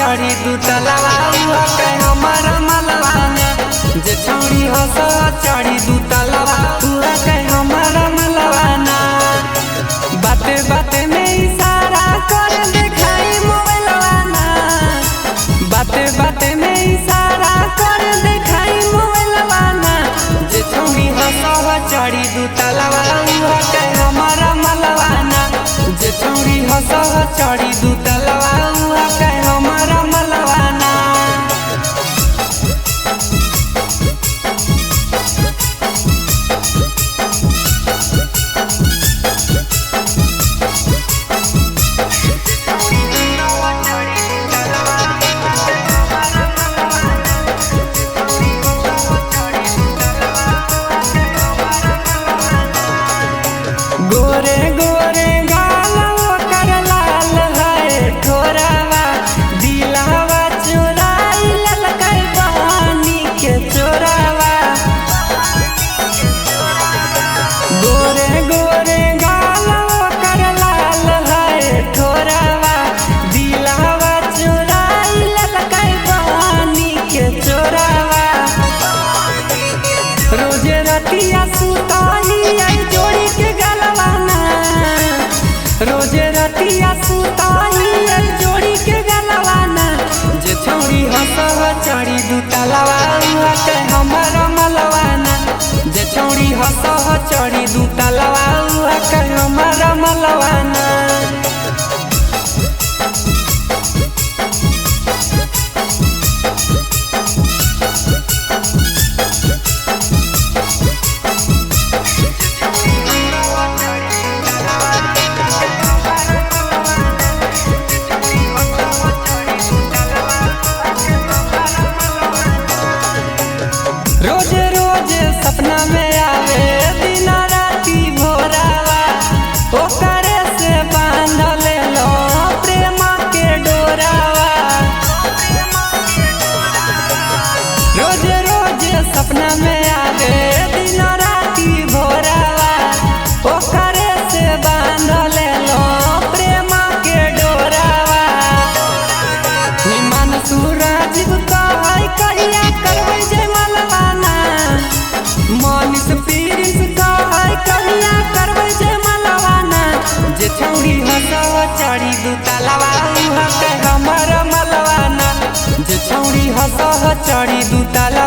चढ़ी दू तलवा के हमर मलवाना। जे छौड़ी हंस चढ़ी दू तलवा के हमर मलवाना। बाते बाते में इशारा कर देखाई मोबाइलवाना। बाते बाते में इशारा कर देखाई मोबाइलवाना। जे छौड़ी हंस चढ़ी दू तलवा के हमर मलवाना। जे छौड़ी हंस चढ़ी दू तलवा के हमर मलवाना। गोरे गोरे गाल ओकर लाल है ठोरावा। दिलावा चुराई ललकै पानी के चोरावा। गोरे गोरे गाल ओकर लाल है ठोरावा। दिलावा चुराई ललकै पानी के चोरावा। रोजे रतिया सुताई जोड़ी के गलवाना। रोजे रतिया सुताई जोड़ी के गलवाना। जे छौड़ी हंस चढ़ी दू तलवा के हमर मलवाना। जे छौड़ी हंस चढ़ी दू तलवा के हमर मलवाना। रोजे रोजे सपना में आवे दिन राती भोरावा। ओकरे से बांध लो प्रेम के डोरावा। रोजे रोजे सपना में आवे दिन राती भोरावा। ओकरे से बांध लो प्रेम के डोरावा। हिमान सूरज कहै कहिया करबै जे मलवाना। मनीष प्रिंस कहै कहिया करबै जे मलवाना। जे छौड़ी हंस चढ़ी दू तलवा के हमर मलवाना। जे छौड़ी हंस चढ़ी दू तलवा